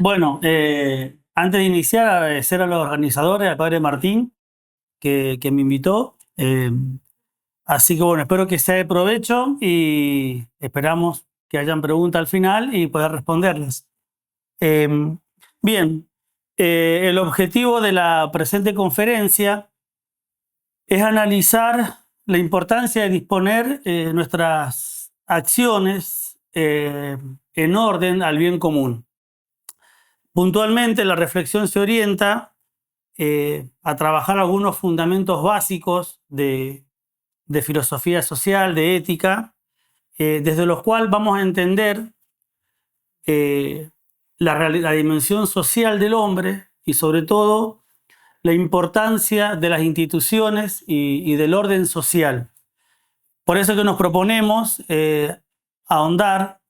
Bueno, antes de iniciar, agradecer a los organizadores, al padre Martín, que me invitó. Así que bueno, espero que sea de provecho y esperamos que hayan preguntas al final y poder responderlas. Eh, Bien, el objetivo de la presente conferencia es analizar la importancia de disponer nuestras acciones en orden al bien común. Puntualmente, la reflexión se orienta a trabajar algunos fundamentos básicos de filosofía social, de ética, desde los cuales vamos a entender eh, la dimensión social del hombre y sobre todo la importancia de las instituciones y del orden social. Por eso que nos proponemos ahondar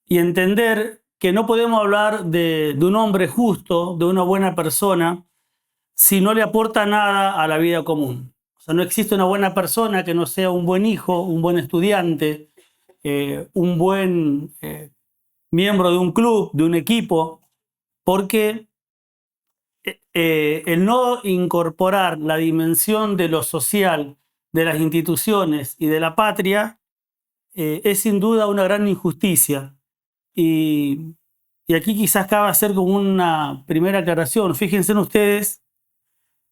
y entender que no podemos hablar de un hombre justo, de una buena persona, si no le aporta nada a la vida común. O sea, no existe una buena persona que no sea un buen hijo, un buen estudiante, un buen miembro de un club, de un equipo, porque el no incorporar la dimensión de lo social, de las instituciones y de la patria es sin duda una gran injusticia. Y, y aquí quizás cabe hacer como una primera aclaración. Fíjense en ustedes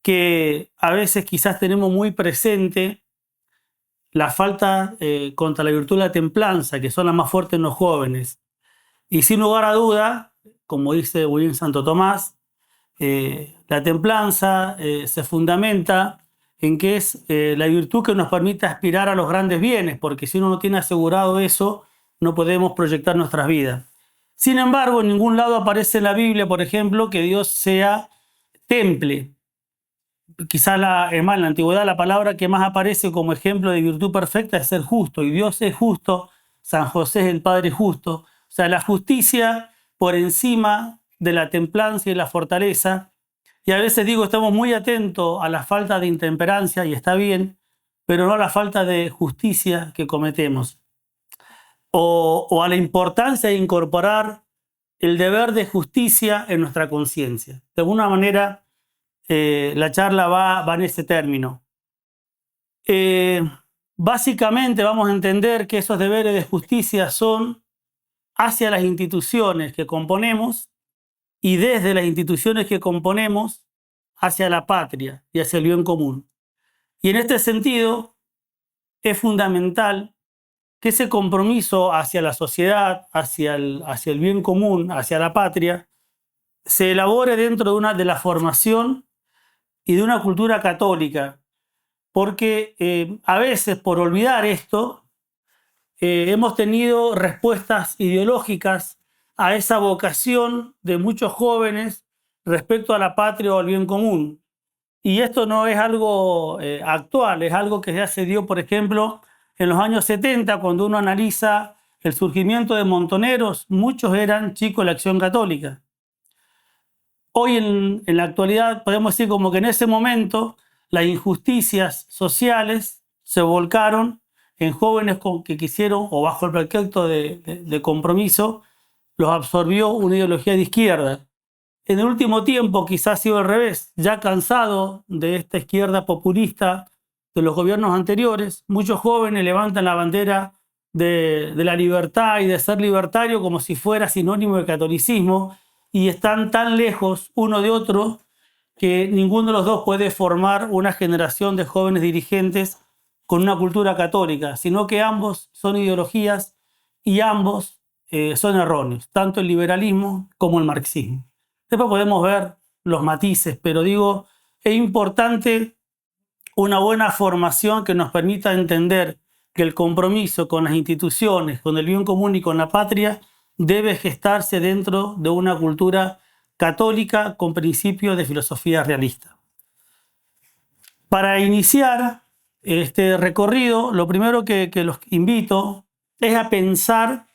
que a veces quizás tenemos muy presente la falta contra la virtud de la templanza, que son las más fuertes en los jóvenes. Y sin lugar a duda, como dice William Santo Tomás, la templanza se fundamenta en que es la virtud que nos permite aspirar a los grandes bienes, porque si uno no tiene asegurado eso, no podemos proyectar nuestras vidas. Sin embargo, en ningún lado aparece en la Biblia, por ejemplo, que Dios sea temple. Quizá en la antigüedad la palabra que más aparece como ejemplo de virtud perfecta es ser justo, y Dios es justo, San José es el Padre justo. O sea, la justicia por encima de la templanza y la fortaleza. Y a veces digo, estamos muy atentos a la falta de intemperancia, y está bien, pero no a la falta de justicia que cometemos. O a la importancia de incorporar el deber de justicia en nuestra conciencia. De alguna manera, la charla va en ese término. Eh, Básicamente vamos a entender que esos deberes de justicia son hacia las instituciones que componemos y desde las instituciones que componemos hacia la patria y hacia el bien común. Y en este sentido es fundamental que ese compromiso hacia la sociedad, hacia el bien común, hacia la patria, se elabore dentro de la formación y de una cultura católica, porque a veces por olvidar esto hemos tenido respuestas ideológicas a esa vocación de muchos jóvenes respecto a la patria o al bien común. Y esto no es algo actual, es algo que ya se dio, por ejemplo, en los años 70, cuando uno analiza el surgimiento de montoneros, muchos eran chicos de la Acción Católica. Hoy en la actualidad podemos decir como que en ese momento las injusticias sociales se volcaron en jóvenes que quisieron, o bajo el pretexto de compromiso, los absorbió una ideología de izquierda. En el último tiempo quizás ha sido al revés, ya cansado de esta izquierda populista de los gobiernos anteriores, muchos jóvenes levantan la bandera de la libertad y de ser libertario como si fuera sinónimo de catolicismo, y están tan lejos uno de otro que ninguno de los dos puede formar una generación de jóvenes dirigentes con una cultura católica, sino que ambos son ideologías y ambos son erróneos, tanto el liberalismo como el marxismo. Después podemos ver los matices, pero digo, es importante una buena formación que nos permita entender que el compromiso con las instituciones, con el bien común y con la patria debe gestarse dentro de una cultura católica con principios de filosofía realista. Para iniciar este recorrido, lo primero que los invito es a pensar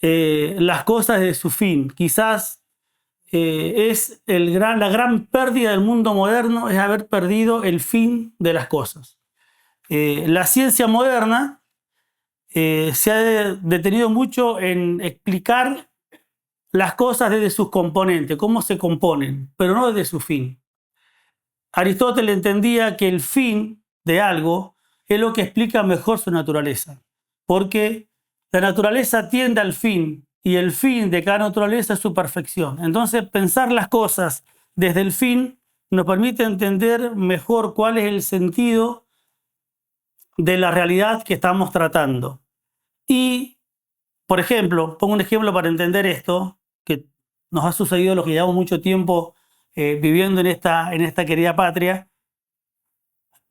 las cosas de su fin. Quizás es la gran pérdida del mundo moderno, es haber perdido el fin de las cosas. La ciencia moderna se ha detenido mucho en explicar las cosas desde sus componentes, cómo se componen, pero no desde su fin. Aristóteles entendía que el fin de algo es lo que explica mejor su naturaleza, porque la naturaleza tiende al fin y el fin de cada naturaleza es su perfección. Entonces, pensar las cosas desde el fin nos permite entender mejor cuál es el sentido de la realidad que estamos tratando. Y, por ejemplo, pongo un ejemplo para entender esto, que nos ha sucedido los que llevamos mucho tiempo viviendo en esta querida patria.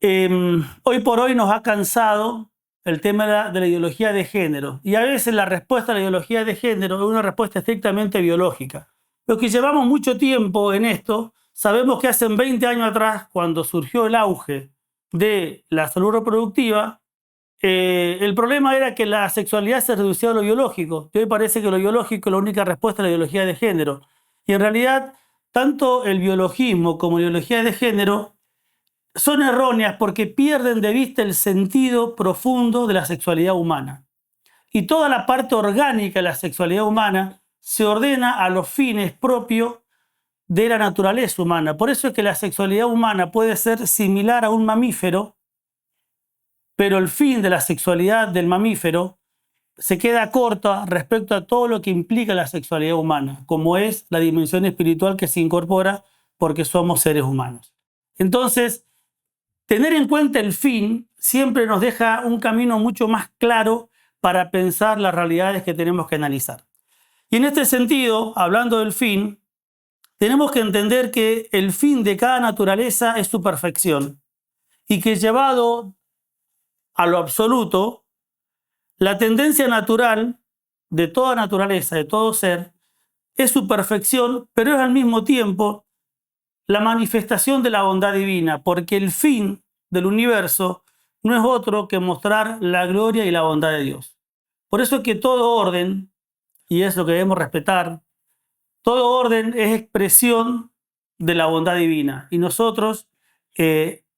Hoy por hoy nos ha cansado el tema de la ideología de género. Y a veces la respuesta a la ideología de género es una respuesta estrictamente biológica. Los que llevamos mucho tiempo en esto, sabemos que hace 20 años atrás, cuando surgió el auge de la salud reproductiva, el problema era que la sexualidad se reducía a lo biológico. Y hoy parece que lo biológico es la única respuesta a la ideología de género. Y en realidad, tanto el biologismo como la ideología de género son erróneas porque pierden de vista el sentido profundo de la sexualidad humana. Y toda la parte orgánica de la sexualidad humana se ordena a los fines propios de la naturaleza humana. Por eso es que la sexualidad humana puede ser similar a un mamífero, pero el fin de la sexualidad del mamífero se queda corta respecto a todo lo que implica la sexualidad humana, como es la dimensión espiritual que se incorpora porque somos seres humanos. Entonces, tener en cuenta el fin siempre nos deja un camino mucho más claro para pensar las realidades que tenemos que analizar. Y en este sentido, hablando del fin, tenemos que entender que el fin de cada naturaleza es su perfección y que llevado a lo absoluto, la tendencia natural de toda naturaleza, de todo ser, es su perfección, pero es al mismo tiempo la manifestación de la bondad divina, porque el fin del universo no es otro que mostrar la gloria y la bondad de Dios. Por eso es que todo orden, y es lo que debemos respetar, todo orden es expresión de la bondad divina. Y nosotros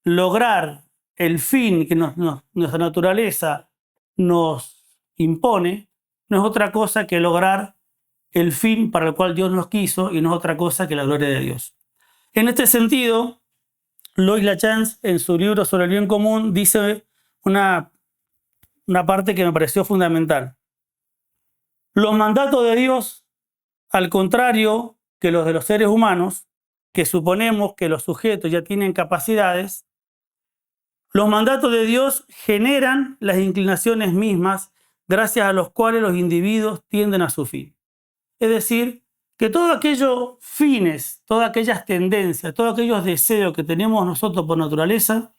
lograr el fin que nuestra naturaleza nos impone no es otra cosa que lograr el fin para el cual Dios nos quiso y no es otra cosa que la gloria de Dios. En este sentido, Lois Lachance, en su libro sobre el bien común, dice una parte que me pareció fundamental. Los mandatos de Dios, al contrario que los de los seres humanos, que suponemos que los sujetos ya tienen capacidades, los mandatos de Dios generan las inclinaciones mismas gracias a los cuales los individuos tienden a su fin. Es decir, que todos aquellos fines, todas aquellas tendencias, todos aquellos deseos que tenemos nosotros por naturaleza,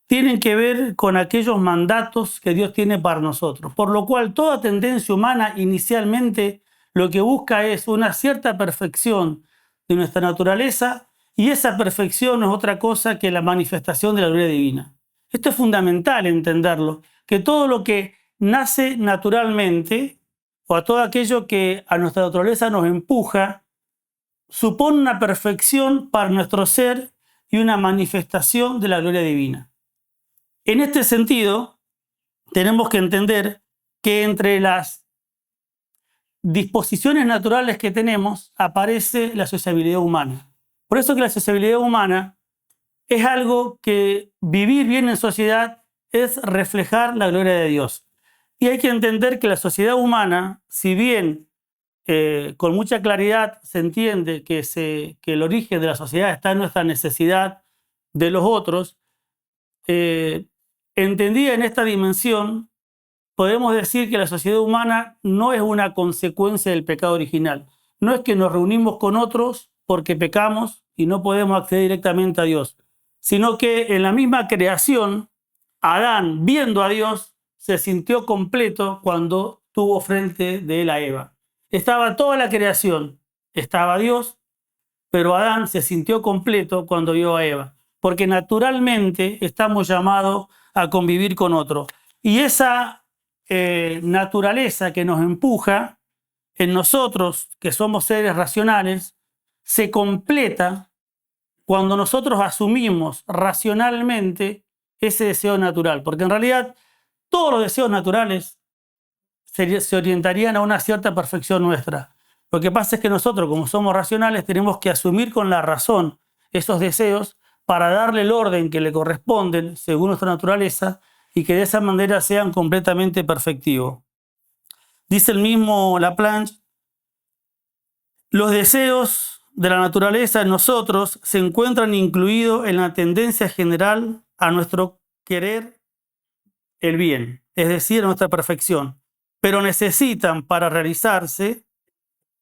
tienen que ver con aquellos mandatos que Dios tiene para nosotros. Por lo cual toda tendencia humana inicialmente lo que busca es una cierta perfección de nuestra naturaleza y esa perfección no es otra cosa que la manifestación de la gloria divina. Esto es fundamental entenderlo, que todo lo que nace naturalmente o a todo aquello que a nuestra naturaleza nos empuja, supone una perfección para nuestro ser y una manifestación de la gloria divina. En este sentido, tenemos que entender que entre las disposiciones naturales que tenemos aparece la sociabilidad humana. Por eso que la sociabilidad humana es algo que vivir bien en sociedad es reflejar la gloria de Dios. Y hay que entender que la sociedad humana, si bien con mucha claridad se entiende que el origen de la sociedad está en nuestra necesidad de los otros, entendida en esta dimensión, podemos decir que la sociedad humana no es una consecuencia del pecado original. No es que nos reunimos con otros porque pecamos y no podemos acceder directamente a Dios, sino que en la misma creación, Adán, viendo a Dios, se sintió completo cuando tuvo frente de él a Eva. Estaba toda la creación, estaba Dios, pero Adán se sintió completo cuando vio a Eva, porque naturalmente estamos llamados a convivir con otros. Y esa naturaleza que nos empuja en nosotros, que somos seres racionales, se completa cuando nosotros asumimos racionalmente ese deseo natural, porque en realidad todos los deseos naturales se orientarían a una cierta perfección nuestra. Lo que pasa es que nosotros, como somos racionales, tenemos que asumir con la razón esos deseos para darle el orden que le corresponden según nuestra naturaleza y que de esa manera sean completamente perfectivos. Dice el mismo Laplanche, los deseos de la naturaleza en nosotros se encuentran incluidos en la tendencia general a nuestro querer el bien, es decir, a nuestra perfección, pero necesitan para realizarse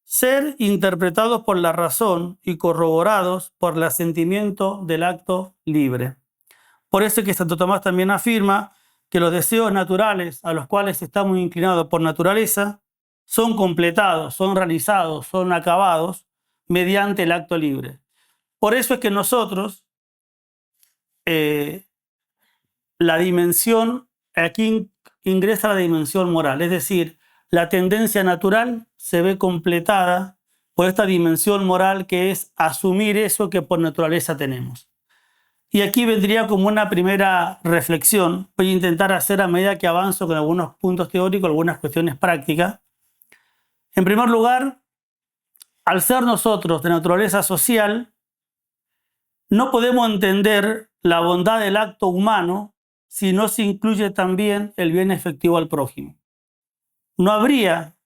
ser interpretados por la razón y corroborados por el asentimiento del acto libre. Por eso es que Santo Tomás también afirma que los deseos naturales a los cuales estamos inclinados por naturaleza son completados, son realizados, son acabados mediante el acto libre. Por eso es que nosotros, la dimensión, aquí ingresa la dimensión moral, es decir, la tendencia natural se ve completada por esta dimensión moral que es asumir eso que por naturaleza tenemos. Y aquí vendría como una primera reflexión. Voy a intentar hacer a medida que avanzo con algunos puntos teóricos, algunas cuestiones prácticas. En primer lugar, al ser nosotros de naturaleza social, no podemos entender la bondad del acto humano si no se incluye también el bien efectivo al prójimo. No habría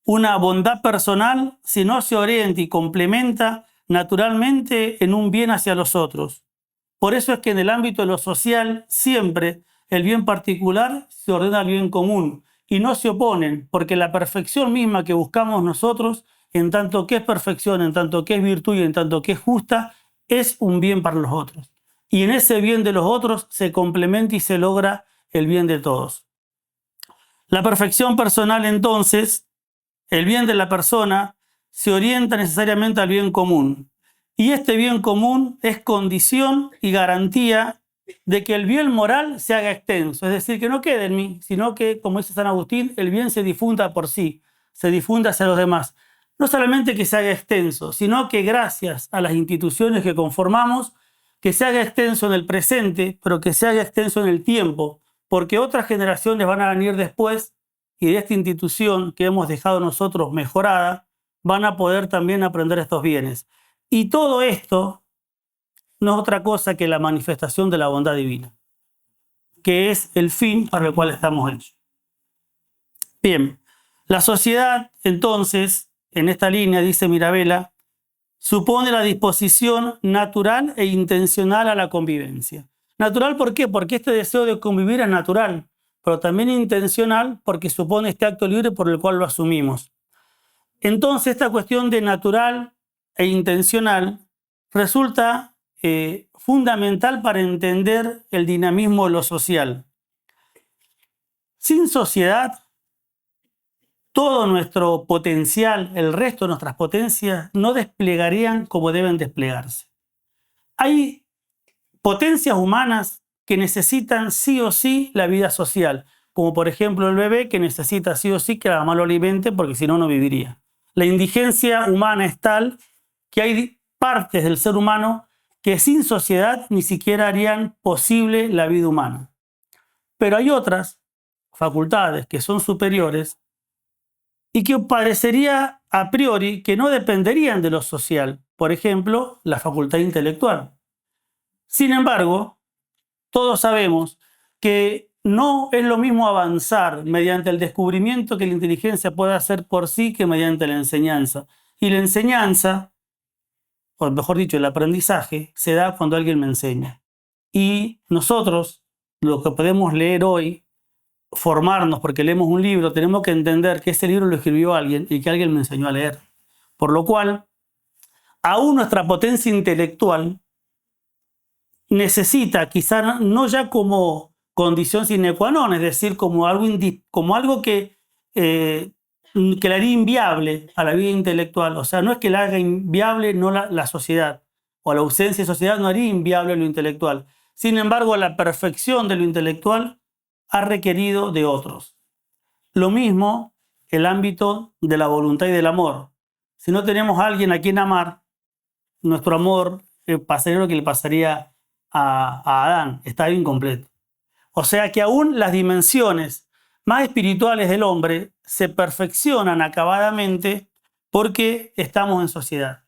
una bondad personal si no se orienta y complementa naturalmente en un bien hacia los otros. Por eso es que en el ámbito de lo social siempre el bien particular se ordena al bien común y no se oponen, porque la perfección misma que buscamos nosotros, en tanto que es perfección, en tanto que es virtud y en tanto que es justa, es un bien para los otros. Y en ese bien de los otros se complementa y se logra el bien de todos. La perfección personal, entonces, el bien de la persona, se orienta necesariamente al bien común. Y este bien común es condición y garantía de que el bien moral se haga extenso, es decir, que no quede en mí, sino que, como dice San Agustín, el bien se difunda por sí, se difunda hacia los demás. No solamente que se haga extenso, sino que gracias a las instituciones que conformamos, que se haga extenso en el presente, pero que se haga extenso en el tiempo, porque otras generaciones van a venir después y de esta institución que hemos dejado nosotros mejorada, van a poder también aprender estos bienes. Y todo esto no es otra cosa que la manifestación de la bondad divina, que es el fin para el cual estamos hechos. Bien, la sociedad, entonces, en esta línea, dice Mirabella, supone la disposición natural e intencional a la convivencia. Natural, ¿por qué? Porque este deseo de convivir es natural, pero también intencional porque supone este acto libre por el cual lo asumimos. Entonces, esta cuestión de natural e intencional resulta fundamental para entender el dinamismo de lo social. Sin sociedad, todo nuestro potencial, el resto de nuestras potencias, no desplegarían como deben desplegarse. Hay potencias humanas que necesitan sí o sí la vida social, como por ejemplo el bebé que necesita sí o sí que la mamá lo alimente porque si no, no viviría. La indigencia humana es tal que hay partes del ser humano que sin sociedad ni siquiera harían posible la vida humana. Pero hay otras facultades que son superiores y que parecería a priori que no dependerían de lo social. Por ejemplo, la facultad intelectual. Sin embargo, todos sabemos que no es lo mismo avanzar mediante el descubrimiento que la inteligencia puede hacer por sí que mediante la enseñanza. Y la enseñanza, o mejor dicho, el aprendizaje, se da cuando alguien me enseña. Y nosotros, lo que podemos leer hoy, formarnos porque leemos un libro, tenemos que entender que ese libro lo escribió alguien y que alguien me enseñó a leer. Por lo cual, aún nuestra potencia intelectual necesita, quizá no ya como condición sine qua non, es decir, como algo que la haría inviable a la vida intelectual. O sea, no es que la haga inviable no la sociedad, o la ausencia de sociedad no haría inviable lo intelectual. Sin embargo, la perfección de lo intelectual ha requerido de otros. Lo mismo el ámbito de la voluntad y del amor. Si no tenemos a alguien a quien amar, nuestro amor pasaría lo que le pasaría a Adán, está incompleto. O sea que aún las dimensiones más espirituales del hombre se perfeccionan acabadamente porque estamos en sociedad.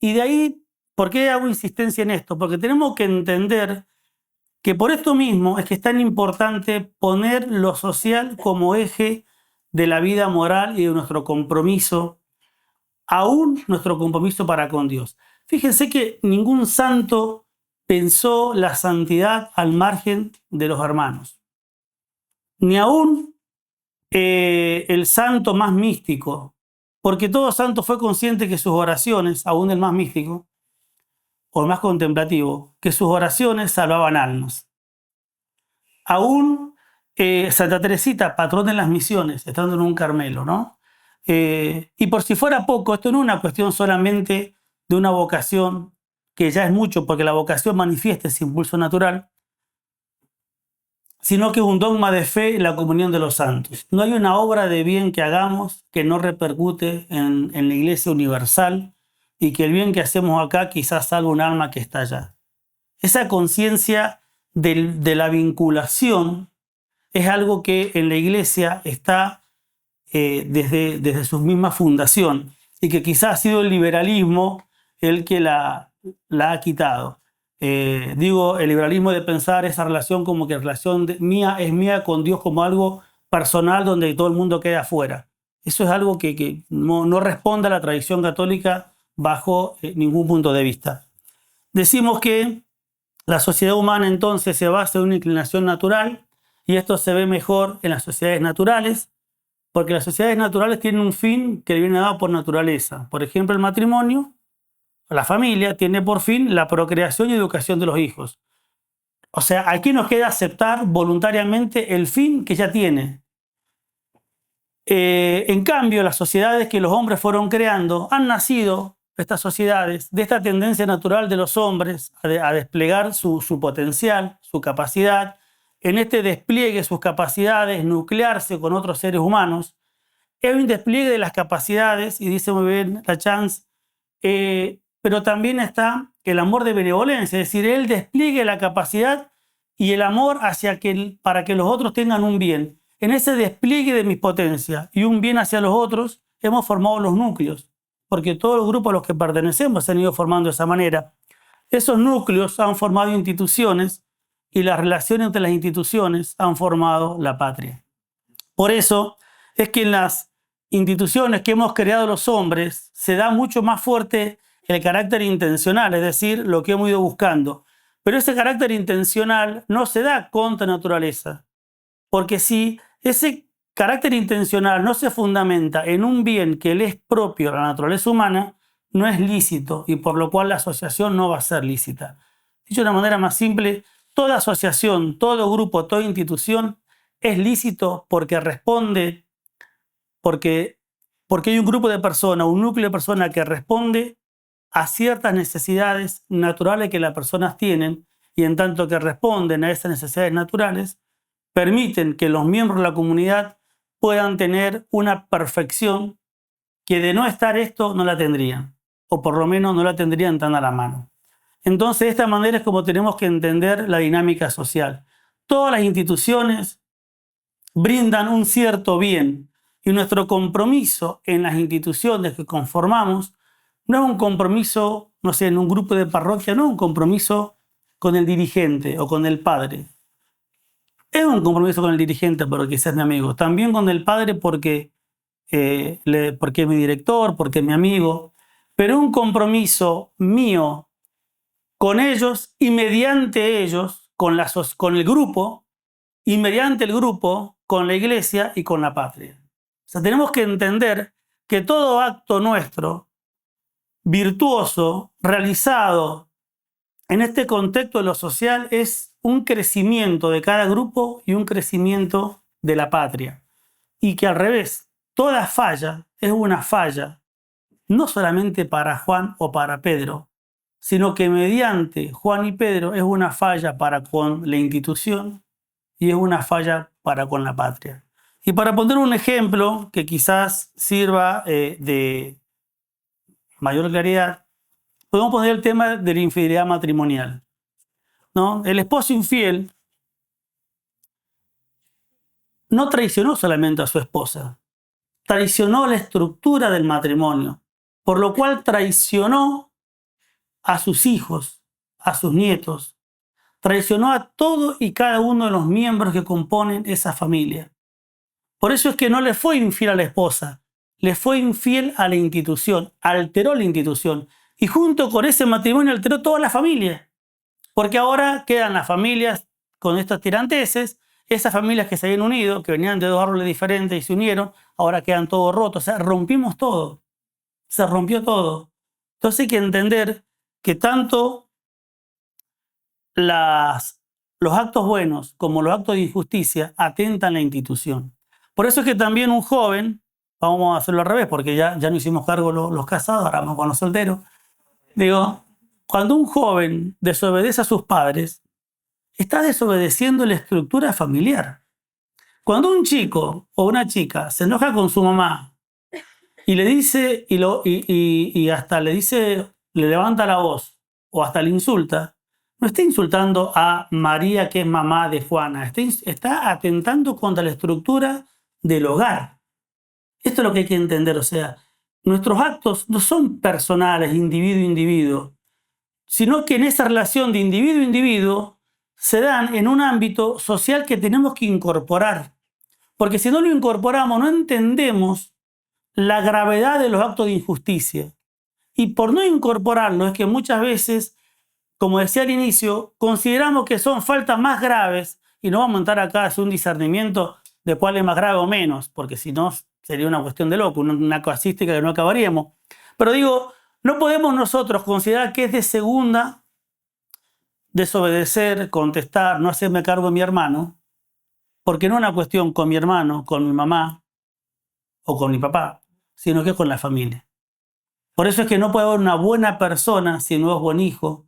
Y de ahí, ¿por qué hago insistencia en esto? Porque tenemos que entender que por esto mismo es que es tan importante poner lo social como eje de la vida moral y de nuestro compromiso, aún nuestro compromiso para con Dios. Fíjense que ningún santo pensó la santidad al margen de los hermanos. Ni aún el santo más místico, porque todo santo fue consciente que sus oraciones, aún el más místico o el más contemplativo, que sus oraciones salvaban almas. Aún Santa Teresita, patrón de las misiones, estando en un Carmelo, ¿no? Y por si fuera poco, esto no es una cuestión solamente de una vocación, que ya es mucho, porque la vocación manifiesta ese impulso natural, sino que es un dogma de fe en la comunión de los santos. No hay una obra de bien que hagamos que no repercute en la Iglesia universal y que el bien que hacemos acá quizás salva un alma que está allá. Esa conciencia de la vinculación es algo que en la Iglesia está desde su misma fundación y que quizás ha sido el liberalismo el que la ha quitado. Digo, el liberalismo de pensar esa relación como que relación mía es mía con Dios como algo personal donde todo el mundo queda afuera. Eso es algo que no responde a la tradición católica bajo ningún punto de vista. Decimos que la sociedad humana entonces se basa en una inclinación natural y esto se ve mejor en las sociedades naturales, porque las sociedades naturales tienen un fin que le viene dado por naturaleza. Por ejemplo, el matrimonio, la familia, tiene por fin la procreación y educación de los hijos. O sea, aquí nos queda aceptar voluntariamente el fin que ya tiene. En cambio, las sociedades que los hombres fueron creando han nacido, estas sociedades, de esta tendencia natural de los hombres a desplegar su potencial, su capacidad, en este despliegue sus capacidades, nuclearse con otros seres humanos. Es un despliegue de las capacidades, y dice muy bien la Chance, pero también está el amor de benevolencia, es decir, él despliegue la capacidad y el amor para que los otros tengan un bien. En ese despliegue de mis potencias y un bien hacia los otros, hemos formado los núcleos, porque todos los grupos a los que pertenecemos se han ido formando de esa manera. Esos núcleos han formado instituciones y las relaciones entre las instituciones han formado la patria. Por eso es que en las instituciones que hemos creado los hombres se da mucho más fuerte el carácter intencional, es decir, lo que hemos ido buscando. Pero ese carácter intencional no se da contra naturaleza, porque si ese carácter intencional no se fundamenta en un bien que le es propio a la naturaleza humana, no es lícito y por lo cual la asociación no va a ser lícita. Dicho de una manera más simple, toda asociación, todo grupo, toda institución es lícito porque responde, porque hay un grupo de personas, un núcleo de personas que responde a ciertas necesidades naturales que las personas tienen y en tanto que responden a esas necesidades naturales, permiten que los miembros de la comunidad puedan tener una perfección que de no estar esto no la tendrían, o por lo menos no la tendrían tan a la mano. Entonces, de esta manera es como tenemos que entender la dinámica social. Todas las instituciones brindan un cierto bien y nuestro compromiso en las instituciones que conformamos no es un compromiso, no sé, en un grupo de parroquia, no es un compromiso con el dirigente o con el padre. Es un compromiso con el dirigente porque quizás es mi amigo. También con el padre porque es mi director, porque es mi amigo. Pero un compromiso mío con ellos y mediante ellos, con el grupo, y mediante el grupo, con la iglesia y con la patria. O sea, tenemos que entender que todo acto nuestro, virtuoso, realizado en este contexto de lo social, es un crecimiento de cada grupo y un crecimiento de la patria. Y que al revés, toda falla es una falla, no solamente para Juan o para Pedro, sino que mediante Juan y Pedro es una falla para con la institución y es una falla para con la patria. Y para poner un ejemplo que quizás sirva de mayor claridad, podemos poner el tema de la infidelidad matrimonial, ¿no? El esposo infiel no traicionó solamente a su esposa, traicionó la estructura del matrimonio, por lo cual traicionó a sus hijos, a sus nietos, traicionó a todo y cada uno de los miembros que componen esa familia. Por eso es que no le fue infiel a la esposa, le fue infiel a la institución, alteró la institución. Y junto con ese matrimonio alteró toda la familia. Porque ahora quedan las familias con estos tiranteses, esas familias que se habían unido, que venían de dos árboles diferentes y se unieron, ahora quedan todos rotos. O sea, rompimos todo. Se rompió todo. Entonces hay que entender que tanto los actos buenos como los actos de injusticia atentan a la institución. Por eso es que también un joven, vamos a hacerlo al revés, porque ya no hicimos cargo los casados, ahora vamos con los solteros. Digo, cuando un joven desobedece a sus padres, está desobedeciendo la estructura familiar. Cuando un chico o una chica se enoja con su mamá y le dice, y hasta le dice, le levanta la voz o hasta le insulta, no está insultando a María, que es mamá de Juana, está atentando contra la estructura del hogar. Esto es lo que hay que entender, o sea, nuestros actos no son personales, individuo a individuo, sino que en esa relación de individuo a individuo se dan en un ámbito social que tenemos que incorporar. Porque si no lo incorporamos, no entendemos la gravedad de los actos de injusticia. Y por no incorporarlo es que muchas veces, como decía al inicio, consideramos que son faltas más graves y no vamos a entrar acá a hacer un discernimiento de cuál es más grave o menos, porque si no sería una cuestión de loco, una casuística que no acabaríamos. Pero digo, no podemos nosotros considerar que es de segunda desobedecer, contestar, no hacerme cargo de mi hermano, porque no es una cuestión con mi hermano, con mi mamá o con mi papá, sino que es con la familia. Por eso es que no puede haber una buena persona si no es buen hijo,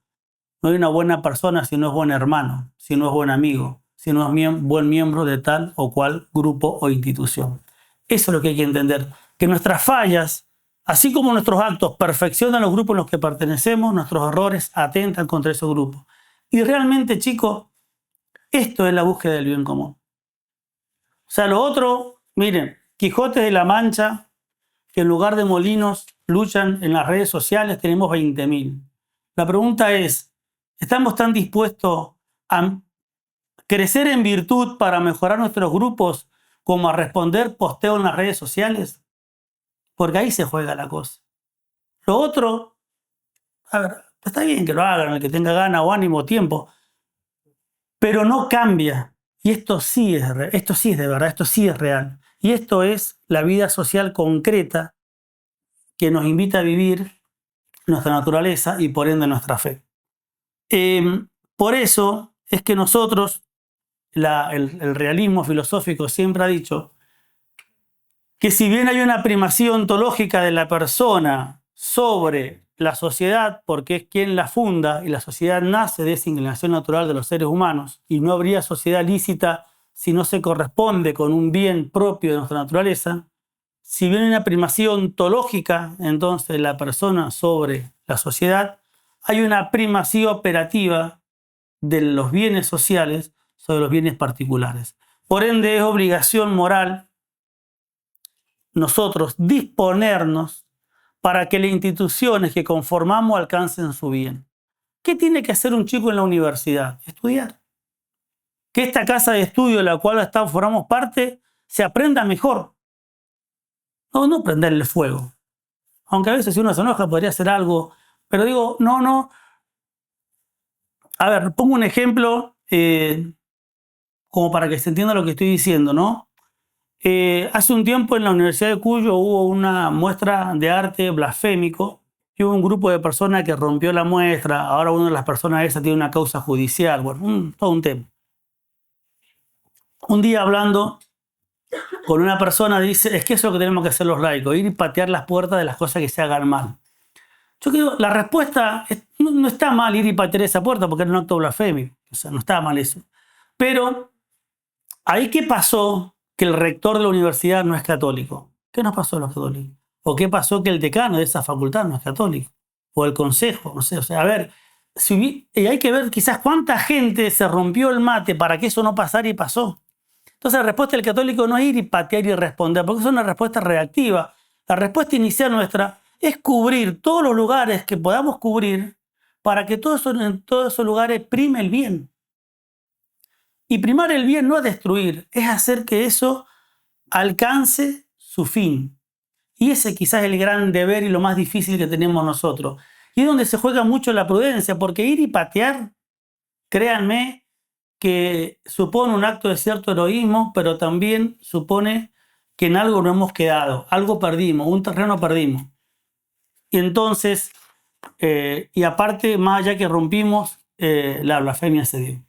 no hay una buena persona si no es buen hermano, si no es buen amigo, si no es buen miembro de tal o cual grupo o institución. Eso es lo que hay que entender, que nuestras fallas, así como nuestros actos perfeccionan los grupos en los que pertenecemos, nuestros errores atentan contra esos grupos. Y realmente, chicos, esto es la búsqueda del bien común. O sea, lo otro, miren, Quijotes de la Mancha, que en lugar de molinos luchan en las redes sociales, tenemos 20.000. La pregunta es, ¿estamos tan dispuestos a crecer en virtud para mejorar nuestros grupos como a responder posteo en las redes sociales? Porque ahí se juega la cosa. Lo otro, a ver, está bien que lo hagan, el que tenga gana o ánimo o tiempo, pero no cambia. Y esto sí es de verdad, esto sí es real. Y esto es la vida social concreta que nos invita a vivir nuestra naturaleza y por ende nuestra fe. Por eso es que nosotros, el realismo filosófico siempre ha dicho que si bien hay una primacía ontológica de la persona sobre la sociedad, porque es quien la funda y la sociedad nace de esa inclinación natural de los seres humanos, y no habría sociedad lícita si no se corresponde con un bien propio de nuestra naturaleza, si bien hay una primacía ontológica entonces de la persona sobre la sociedad, hay una primacía operativa de los bienes sociales sobre los bienes particulares. Por ende, es obligación moral nosotros disponernos para que las instituciones que conformamos alcancen su bien. ¿Qué tiene que hacer un chico en la universidad? Estudiar. Que esta casa de estudio de la cual formamos parte se aprenda mejor. No prenderle fuego. Aunque a veces si uno se enoja podría hacer algo, pero digo, no. A ver, pongo un ejemplo como para que se entienda lo que estoy diciendo, ¿no? Hace un tiempo en la Universidad de Cuyo hubo una muestra de arte blasfémico y hubo un grupo de personas que rompió la muestra. Ahora una de las personas esas tiene una causa judicial. Bueno, todo un tema. Un día hablando con una persona dice, es que eso es lo que tenemos que hacer los laicos, ir y patear las puertas de las cosas que se hagan mal. Yo creo la respuesta no está mal ir y patear esa puerta porque era un acto blasfémico. O sea, no está mal eso. Pero ahí ¿qué pasó? Que el rector de la universidad no es católico. ¿Qué nos pasó a los católicos? ¿O qué pasó que el decano de esa facultad no es católico? O el consejo, no sé. O sea, a ver, y hay que ver quizás cuánta gente se rompió el mate para que eso no pasara y pasó. Entonces la respuesta del católico no es ir y patear y responder, porque es una respuesta reactiva. La respuesta inicial nuestra es cubrir todos los lugares que podamos cubrir para que en todos esos lugares prime el bien. Y primar el bien no es destruir, es hacer que eso alcance su fin. Y ese quizás es el gran deber y lo más difícil que tenemos nosotros. Y es donde se juega mucho la prudencia, porque ir y patear, créanme, que supone un acto de cierto heroísmo, pero también supone que en algo no hemos quedado, algo perdimos, un terreno perdimos. Y entonces, y aparte, más allá que rompimos, la blasfemia se dio.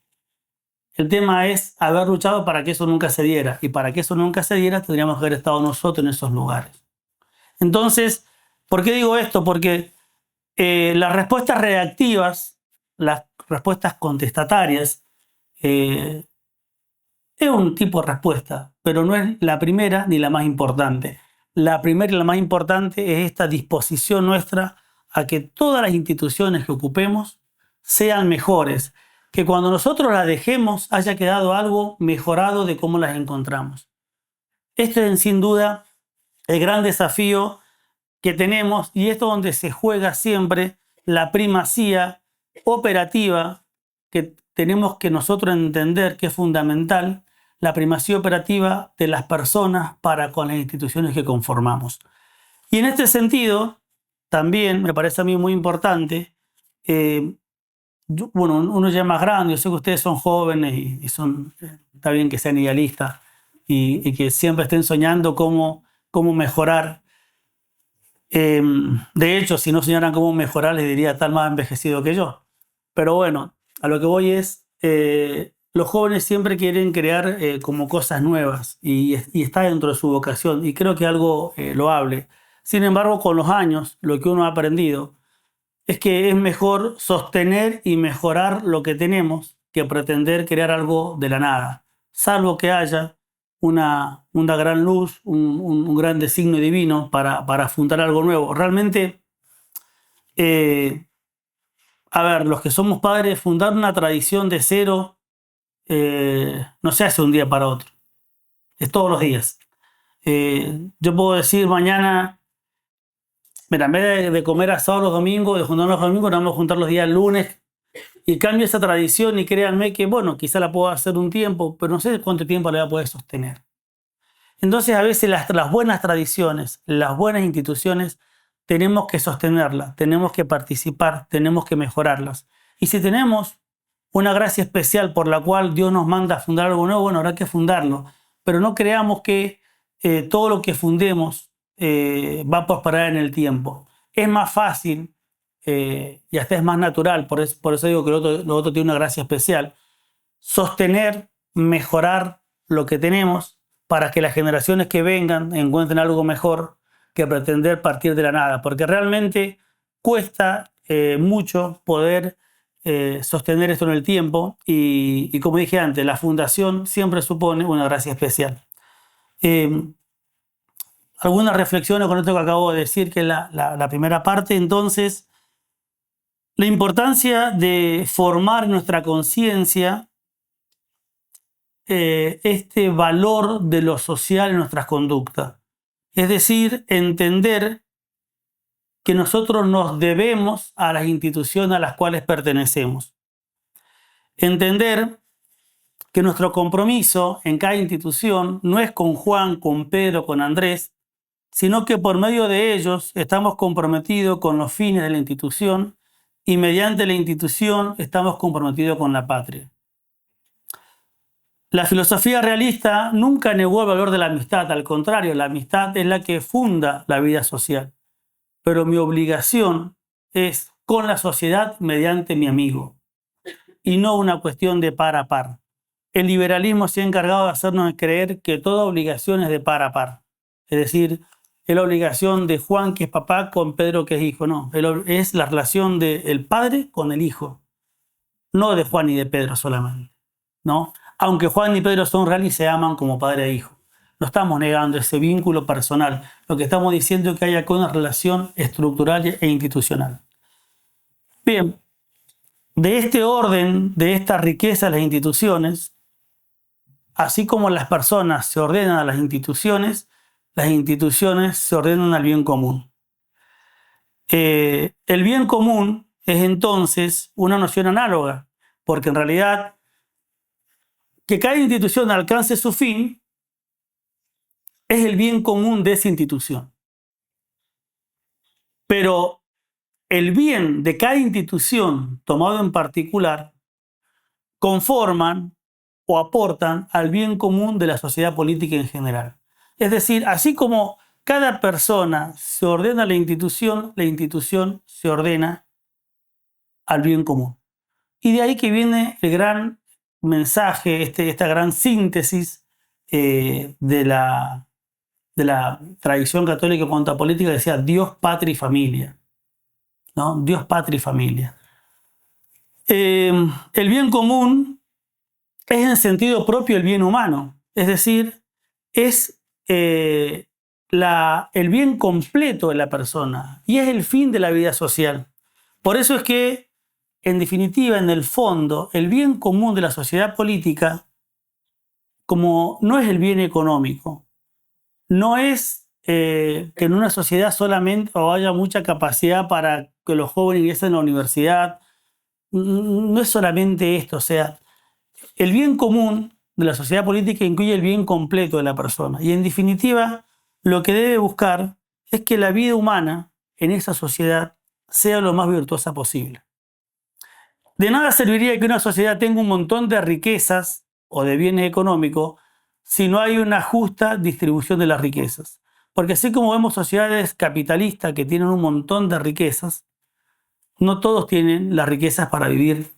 El tema es haber luchado para que eso nunca se diera. Y para que eso nunca se diera, tendríamos que haber estado nosotros en esos lugares. Entonces, ¿por qué digo esto? Porque las respuestas reactivas, las respuestas contestatarias, es un tipo de respuesta, pero no es la primera ni la más importante. La primera y la más importante es esta disposición nuestra a que todas las instituciones que ocupemos sean mejores, que cuando nosotros las dejemos haya quedado algo mejorado de cómo las encontramos. Este es sin duda el gran desafío que tenemos, y esto es donde se juega siempre la primacía operativa que tenemos que nosotros entender que es fundamental, la primacía operativa de las personas para con las instituciones que conformamos. Y en este sentido, también me parece a mí muy importante, bueno, uno ya es más grande, yo sé que ustedes son jóvenes y son, está bien que sean idealistas y que siempre estén soñando cómo mejorar. De hecho, si no soñaran cómo mejorar, les diría estar más envejecido que yo. Pero bueno, a lo que voy es, los jóvenes siempre quieren crear como cosas nuevas y está dentro de su vocación y creo que algo loable. Sin embargo, con los años, lo que uno ha aprendido es que es mejor sostener y mejorar lo que tenemos que pretender crear algo de la nada, salvo que haya una gran luz, un gran designio divino para fundar algo nuevo. Realmente, a ver, los que somos padres, fundar una tradición de cero no se hace un día para otro, es todos los días. Yo puedo decir mañana, mira, en vez de comer asado los domingos, de juntarnos los domingos, nos vamos a juntar los días lunes, y cambio esa tradición y créanme que, bueno, quizá la puedo hacer un tiempo, pero no sé cuánto tiempo la voy a poder sostener. Entonces, a veces las buenas tradiciones, las buenas instituciones, tenemos que sostenerlas, tenemos que participar, tenemos que mejorarlas. Y si tenemos una gracia especial por la cual Dios nos manda a fundar algo nuevo, bueno, habrá que fundarlo. Pero no creamos que todo lo que fundemos va a prosperar en el tiempo. Es más fácil y hasta es más natural, por eso digo que lo otro tiene una gracia especial, sostener, mejorar lo que tenemos para que las generaciones que vengan encuentren algo mejor que pretender partir de la nada, porque realmente cuesta mucho poder sostener esto en el tiempo y como dije antes, la fundación siempre supone una gracia especial. Algunas reflexiones con esto que acabo de decir, que es la primera parte. Entonces, la importancia de formar nuestra conciencia este valor de lo social en nuestras conductas. Es decir, entender que nosotros nos debemos a las instituciones a las cuales pertenecemos. Entender que nuestro compromiso en cada institución no es con Juan, con Pedro, con Andrés, sino que por medio de ellos estamos comprometidos con los fines de la institución y mediante la institución estamos comprometidos con la patria. La filosofía realista nunca negó el valor de la amistad, al contrario, la amistad es la que funda la vida social. Pero mi obligación es con la sociedad mediante mi amigo, y no una cuestión de par a par. El liberalismo se ha encargado de hacernos creer que toda obligación es de par a par. Es decir, es la obligación de Juan, que es papá, con Pedro, que es hijo. No, es la relación del padre con el hijo, no de Juan y de Pedro solamente, ¿no? Aunque Juan y Pedro son reales y se aman como padre e hijo. No estamos negando ese vínculo personal. Lo que estamos diciendo es que hay acá una relación estructural e institucional. Bien, de este orden, de esta riqueza de las instituciones, así como las personas se ordenan a las instituciones se ordenan al bien común. El bien común es entonces una noción análoga, porque en realidad que cada institución alcance su fin es el bien común de esa institución. Pero el bien de cada institución tomado en particular conforman o aportan al bien común de la sociedad política en general. Es decir, así como cada persona se ordena a la institución se ordena al bien común. Y de ahí que viene el gran mensaje, esta gran síntesis de la tradición católica en cuanto a política, que decía Dios, patria y familia, ¿no? Dios, patria y familia. El bien común es en sentido propio el bien humano, es decir, es el bien completo de la persona y es el fin de la vida social. Por eso es que, en definitiva, en el fondo, el bien común de la sociedad política, como no es el bien económico, no es que en una sociedad solamente haya mucha capacidad para que los jóvenes ingresen a la universidad, no es solamente esto, o sea, el bien común de la sociedad política incluye el bien completo de la persona. Y en definitiva, lo que debe buscar es que la vida humana en esa sociedad sea lo más virtuosa posible. De nada serviría que una sociedad tenga un montón de riquezas o de bienes económicos si no hay una justa distribución de las riquezas. Porque así como vemos sociedades capitalistas que tienen un montón de riquezas, no todos tienen las riquezas para vivir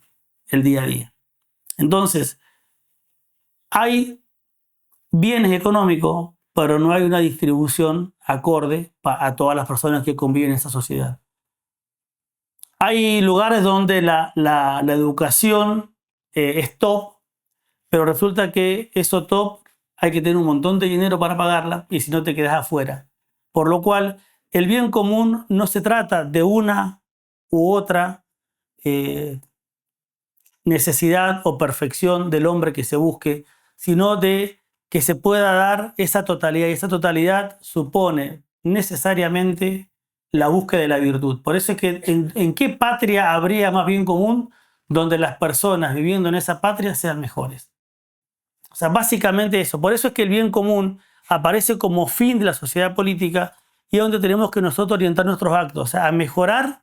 el día a día. Entonces, hay bienes económicos, pero no hay una distribución acorde a todas las personas que conviven en esa sociedad. Hay lugares donde la educación es top, pero resulta que eso top hay que tener un montón de dinero para pagarla y si no te quedas afuera. Por lo cual, el bien común no se trata de una u otra necesidad o perfección del hombre que se busque, sino de que se pueda dar esa totalidad. Y esa totalidad supone necesariamente la búsqueda de la virtud. Por eso es que ¿en qué patria habría más bien común donde las personas viviendo en esa patria sean mejores? O sea, básicamente eso. Por eso es que el bien común aparece como fin de la sociedad política y es donde tenemos que nosotros orientar nuestros actos, o sea, a mejorar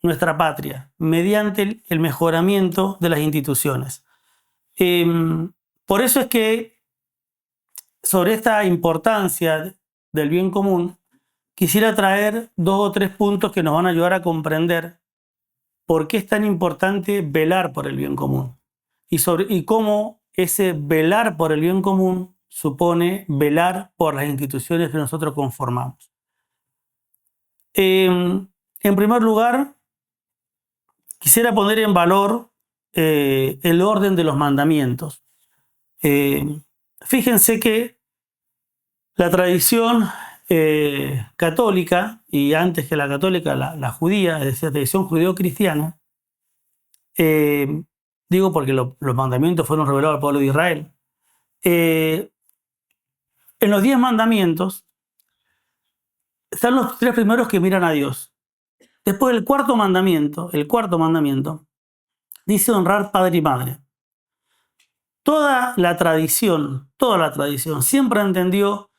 nuestra patria mediante el mejoramiento de las instituciones. Por eso es que sobre esta importancia del bien común quisiera traer 2 o 3 puntos que nos van a ayudar a comprender por qué es tan importante velar por el bien común y cómo ese velar por el bien común supone velar por las instituciones que nosotros conformamos. En primer lugar, quisiera poner en valor el orden de los mandamientos. Fíjense que la tradición católica, y antes que la católica, la judía, es decir, la tradición judeo-cristiana, digo porque los mandamientos fueron revelados al pueblo de Israel. En los 10 mandamientos están los 3 primeros que miran a Dios. Después el cuarto mandamiento dice honrar padre y madre. Toda la tradición siempre entendió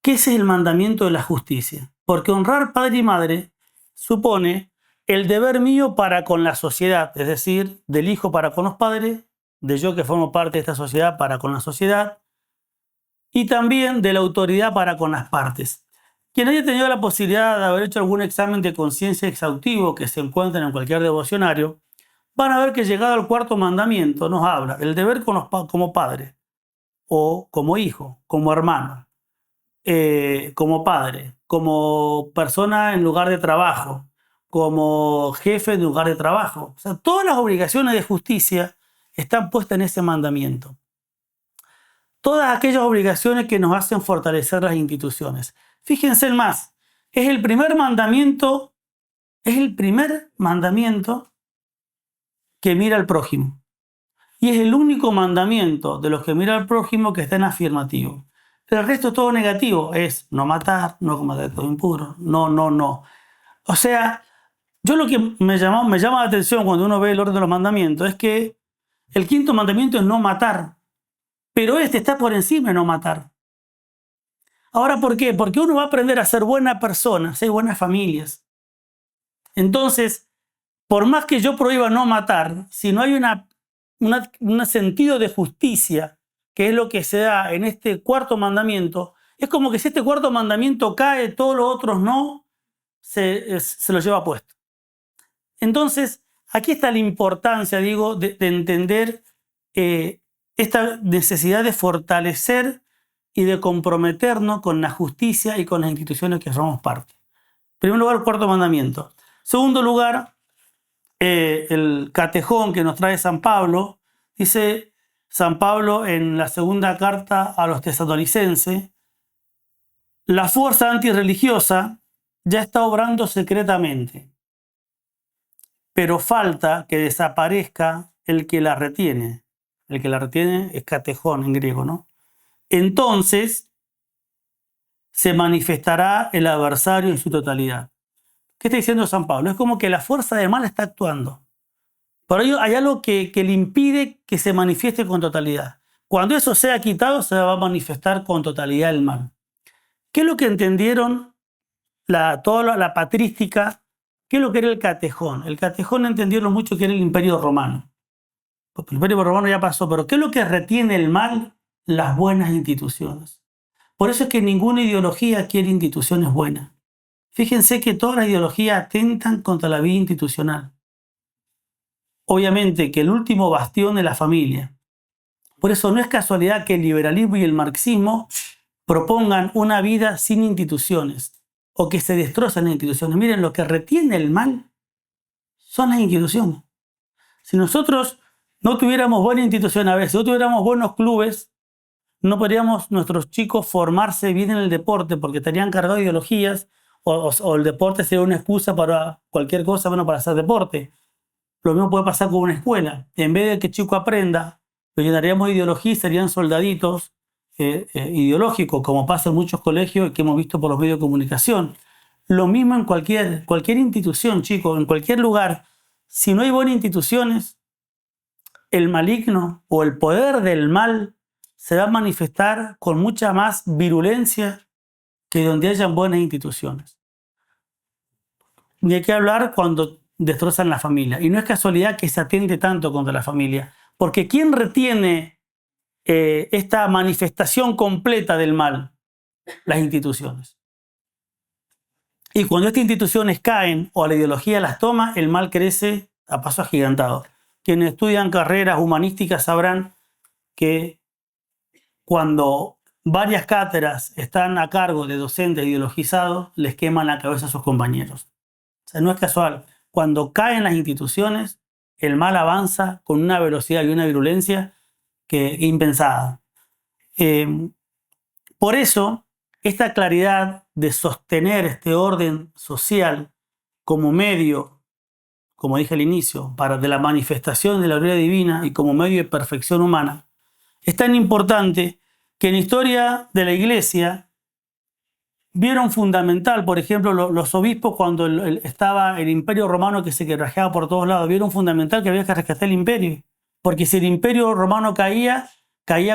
que ese es el mandamiento de la justicia, porque honrar padre y madre supone el deber mío para con la sociedad, es decir, del hijo para con los padres, de yo que formo parte de esta sociedad para con la sociedad, y también de la autoridad para con las partes. Quien haya tenido la posibilidad de haber hecho algún examen de conciencia exhaustivo que se encuentra en cualquier devocionario, van a ver que llegado al cuarto mandamiento nos habla del deber como padre, o como hijo, como hermano, como padre, como persona en lugar de trabajo, como jefe en lugar de trabajo. O sea, todas las obligaciones de justicia están puestas en ese mandamiento. Todas aquellas obligaciones que nos hacen fortalecer las instituciones. Fíjense en más, es el primer mandamiento que mira al prójimo. Y es el único mandamiento de los que mira al prójimo que está en afirmativo. El resto es todo negativo, es no matar, no cometer actos impuros, no. O sea, Yo lo que me llama la atención cuando uno ve el orden de los mandamientos es que el quinto mandamiento es no matar, pero este está por encima de no matar. Ahora, ¿por qué? Porque uno va a aprender a ser buena persona, a ser buenas familias. Entonces, por más que yo prohíba no matar, si no hay un sentido de justicia, que es lo que se da en este cuarto mandamiento, es como que si este cuarto mandamiento cae, todos los otros no, se lo lleva puesto. Entonces, aquí está la importancia, digo, de entender esta necesidad de fortalecer y de comprometernos con la justicia y con las instituciones que formamos parte. En primer lugar, el cuarto mandamiento. Segundo lugar, el catejón que nos trae San Pablo, dice San Pablo en la segunda carta a los tesalonicenses, la fuerza antirreligiosa ya está obrando secretamente, pero falta que desaparezca el que la retiene. El que la retiene es catejón en griego, ¿no? Entonces se manifestará el adversario en su totalidad. ¿Qué está diciendo San Pablo? Es como que la fuerza del mal está actuando. Por ello hay algo que le impide que se manifieste con totalidad. Cuando eso sea quitado, se va a manifestar con totalidad el mal. ¿Qué es lo que entendieron toda la patrística? ¿Qué es lo que era el catejón? El catejón entendieron mucho que era el Imperio Romano. Porque el Imperio Romano ya pasó, pero ¿qué es lo que retiene el mal? Las buenas instituciones. Por eso es que ninguna ideología quiere instituciones buenas. Fíjense que todas las ideologías atentan contra la vida institucional. Obviamente que el último bastión es la familia. Por eso no es casualidad que el liberalismo y el marxismo propongan una vida sin instituciones o que se destrozan las instituciones. Miren, lo que retiene el mal son las instituciones. Si nosotros no tuviéramos buena institución, a ver, si no tuviéramos buenos clubes, no podríamos nuestros chicos formarse bien en el deporte porque estarían cargados de ideologías o el deporte sería una excusa para cualquier cosa, bueno, para hacer deporte. Lo mismo puede pasar con una escuela. En vez de que el chico aprenda, lo llenaríamos de ideología y serían soldaditos ideológicos, como pasa en muchos colegios que hemos visto por los medios de comunicación. Lo mismo en cualquier institución, chicos, en cualquier lugar. Si no hay buenas instituciones, el maligno o el poder del mal se va a manifestar con mucha más virulencia que donde hayan buenas instituciones. Ni hay que hablar cuando destrozan la familia. Y no es casualidad que se atente tanto contra la familia, porque ¿quién retiene esta manifestación completa del mal? Las instituciones. Y cuando estas instituciones caen o la ideología las toma, el mal crece a paso agigantado. Quienes estudian carreras humanísticas sabrán que cuando varias cátedras están a cargo de docentes ideologizados, les queman la cabeza a sus compañeros. O sea, no es casual. Cuando caen las instituciones, el mal avanza con una velocidad y una virulencia que impensada. Por eso, esta claridad de sostener este orden social como medio, como dije al inicio, de la manifestación de la gloria divina y como medio de perfección humana, es tan importante que en la historia de la Iglesia vieron fundamental, por ejemplo, los obispos cuando estaba el Imperio Romano que se quebrajaba por todos lados, vieron fundamental que había que rescatar el imperio, porque si el Imperio Romano caía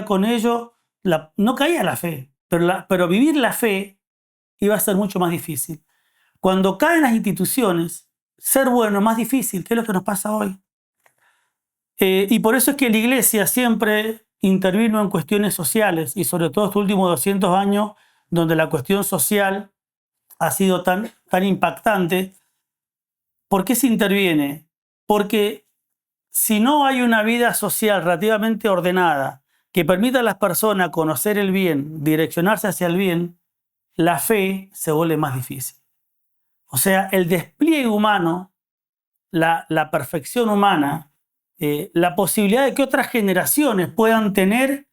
con ello, no caía la fe, pero vivir la fe iba a ser mucho más difícil. Cuando caen las instituciones, ser bueno es más difícil, que es lo que nos pasa hoy. Y por eso es que la Iglesia siempre intervino en cuestiones sociales, y sobre todo estos últimos 200 años, donde la cuestión social ha sido tan impactante. ¿Por qué se interviene? Porque si no hay una vida social relativamente ordenada que permita a las personas conocer el bien, direccionarse hacia el bien, la fe se vuelve más difícil. O sea, el despliegue humano, la perfección humana, la posibilidad de que otras generaciones puedan tener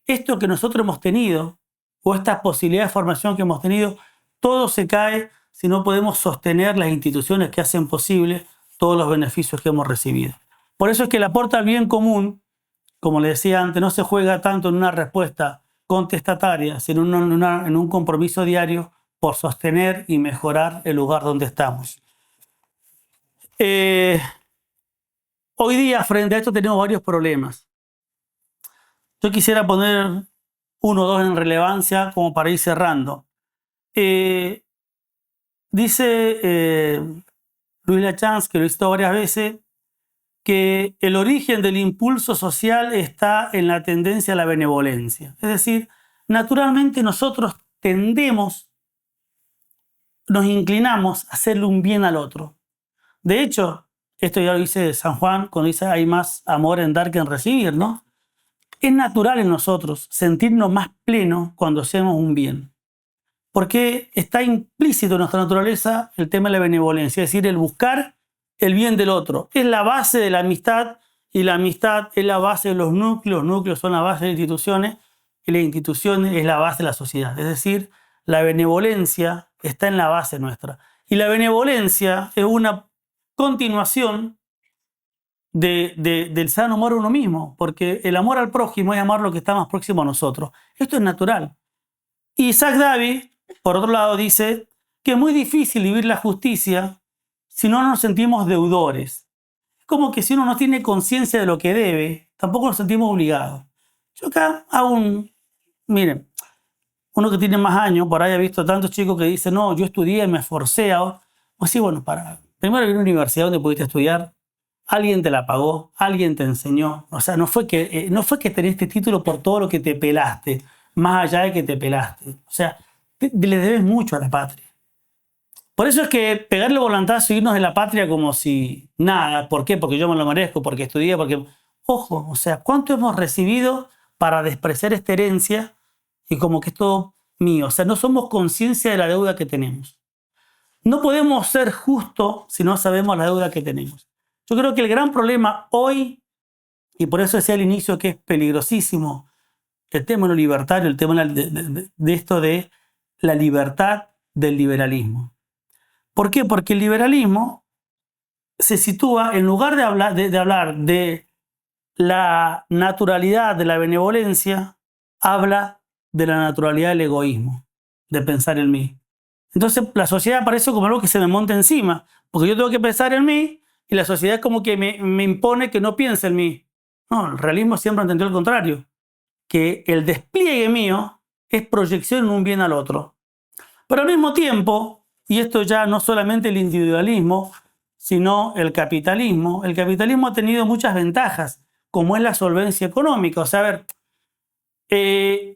esto que nosotros hemos tenido, o estas posibilidades de formación que hemos tenido, todo se cae si no podemos sostener las instituciones que hacen posible todos los beneficios que hemos recibido. Por eso es que el aporte al bien común, como le decía antes, no se juega tanto en una respuesta contestataria, sino en un compromiso diario por sostener y mejorar el lugar donde estamos. Hoy día, frente a esto, tenemos varios problemas. Yo quisiera poner uno o dos en relevancia como para ir cerrando. Dice Louis Lachance, que lo he visto varias veces, que el origen del impulso social está en la tendencia a la benevolencia. Es decir, naturalmente nosotros nos inclinamos a hacerle un bien al otro. De hecho, esto ya lo dice San Juan cuando dice hay más amor en dar que en recibir, ¿no? Es natural en nosotros sentirnos más plenos cuando hacemos un bien. Porque está implícito en nuestra naturaleza el tema de la benevolencia, es decir, el buscar el bien del otro. Es la base de la amistad y la amistad es la base de los núcleos son la base de las instituciones y las instituciones es la base de la sociedad. Es decir, la benevolencia está en la base nuestra. Y la benevolencia es una continuación del sano amor a uno mismo, porque el amor al prójimo es amar lo que está más próximo a nosotros. Esto es natural. Y Isaac Davis, por otro lado, dice que es muy difícil vivir la justicia si no nos sentimos deudores. Es como que si uno no tiene conciencia de lo que debe, tampoco nos sentimos obligados. Yo acá hago miren, uno que tiene más años, por ahí ha visto tantos chicos que dicen, no, yo estudié, me esforcé. Pues sí, bueno, primero hay una universidad donde pudiste estudiar, alguien te la pagó, alguien te enseñó. O sea, no fue que tenés este título por todo lo que te pelaste, más allá de que te pelaste. O sea, le debes mucho a la patria. Por eso es que pegarle volantazo y irnos de la patria como si nada. ¿Por qué? Porque yo me lo merezco, porque estudié, porque... Ojo, o sea, ¿cuánto hemos recibido para despreciar esta herencia y como que es todo mío? O sea, no somos conciencia de la deuda que tenemos. No podemos ser justos si no sabemos la deuda que tenemos. Yo creo que el gran problema hoy, y por eso decía al inicio que es peligrosísimo, el tema de lo libertario, el tema de esto de la libertad del liberalismo. ¿Por qué? Porque el liberalismo se sitúa, en lugar de hablar de la naturalidad de la benevolencia, habla de la naturalidad del egoísmo, de pensar en mí. Entonces la sociedad parece como algo que se me monta encima, porque yo tengo que pensar en mí y la sociedad es como que me impone que no piense en mí. No, el realismo siempre entendió el contrario, que el despliegue mío es proyección en un bien al otro. Pero al mismo tiempo, y esto ya no solamente el individualismo, sino el capitalismo ha tenido muchas ventajas, como es la solvencia económica. O sea, a ver,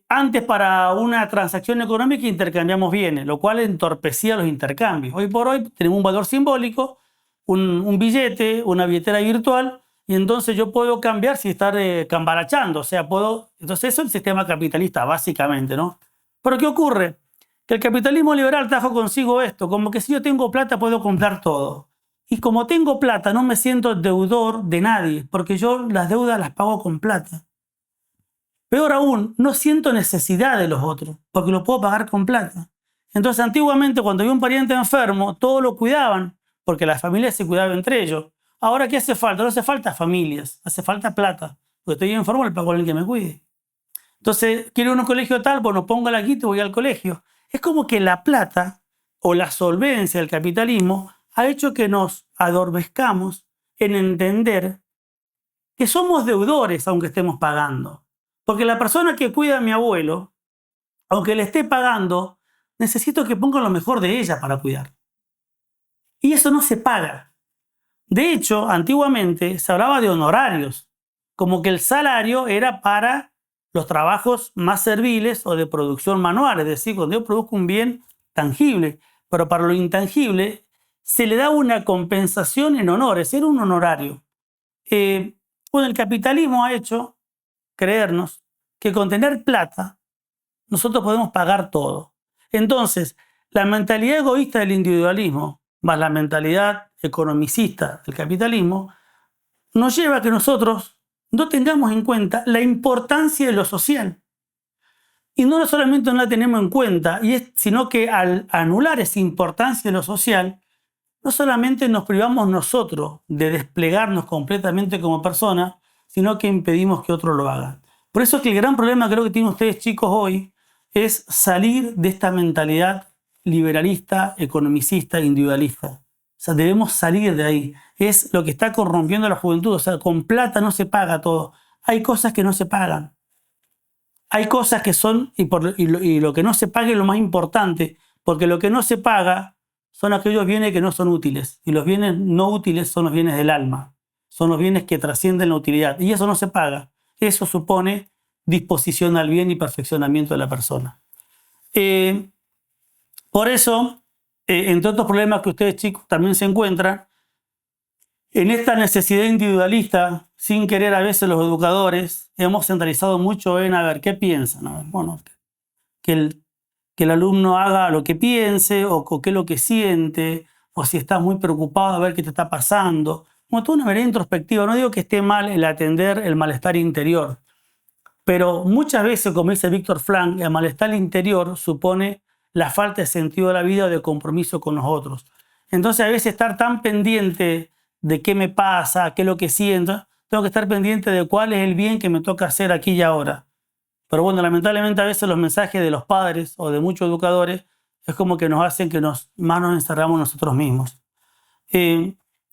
antes para una transacción económica intercambiamos bienes, lo cual entorpecía los intercambios. Hoy por hoy tenemos un valor simbólico, un billete, una billetera virtual, y entonces yo puedo cambiar sin estar cambarachando. O sea, entonces eso es el sistema capitalista, básicamente, ¿no? Pero ¿qué ocurre? Que el capitalismo liberal trajo consigo esto, como que si yo tengo plata puedo comprar todo. Y como tengo plata no me siento deudor de nadie, porque yo las deudas las pago con plata. Peor aún, no siento necesidad de los otros, porque lo puedo pagar con plata. Entonces, antiguamente, cuando había un pariente enfermo, todos lo cuidaban, porque las familias se cuidaban entre ellos. Ahora, ¿qué hace falta? No hace falta familias, hace falta plata. Porque estoy enfermo, le pago a alguien que me cuide. Entonces, quiero ir a un colegio tal, bueno, pongo la quita y voy al colegio. Es como que la plata o la solvencia del capitalismo ha hecho que nos adormezcamos en entender que somos deudores aunque estemos pagando. Porque la persona que cuida a mi abuelo, aunque le esté pagando, necesito que ponga lo mejor de ella para cuidar. Y eso no se paga. De hecho, antiguamente se hablaba de honorarios, como que el salario era para los trabajos más serviles o de producción manual, es decir, cuando yo produzco un bien tangible, pero para lo intangible se le da una compensación en honores, era un honorario. Bueno, el capitalismo ha hecho creernos que con tener plata nosotros podemos pagar todo. Entonces, la mentalidad egoísta del individualismo más la mentalidad economicista del capitalismo nos lleva a que nosotros no tengamos en cuenta la importancia de lo social. Y no solamente no la tenemos en cuenta, sino que al anular esa importancia de lo social, no solamente nos privamos nosotros de desplegarnos completamente como personas, sino que impedimos que otros lo hagan. Por eso es que el gran problema creo que tienen ustedes chicos hoy es salir de esta mentalidad liberalista, economicista, individualista. sea, debemos salir de ahí. Es lo que está corrompiendo a la juventud. O sea, con plata no se paga todo. Hay cosas que no se pagan. Hay cosas que son, y lo que no se paga es lo más importante, porque lo que no se paga son aquellos bienes que no son útiles. Y los bienes no útiles son los bienes del alma. Son los bienes que trascienden la utilidad. Y eso no se paga. Eso supone disposición al bien y perfeccionamiento de la persona. Por eso, entre otros problemas que ustedes, chicos, también se encuentran, en esta necesidad individualista, sin querer a veces los educadores, hemos centralizado mucho en, a ver, ¿qué piensan? A ver, bueno, que el alumno haga lo que piense o qué es lo que siente, o si estás muy preocupado a ver qué te está pasando. Como toda una manera introspectiva. No digo que esté mal el atender el malestar interior, pero muchas veces, como dice Víctor Frank, el malestar interior supone la falta de sentido de la vida o de compromiso con los otros. Entonces, a veces estar tan pendiente de qué me pasa, qué es lo que siento, tengo que estar pendiente de cuál es el bien que me toca hacer aquí y ahora. Pero bueno, lamentablemente a veces los mensajes de los padres o de muchos educadores es como que nos hacen que más nos encerramos nosotros mismos.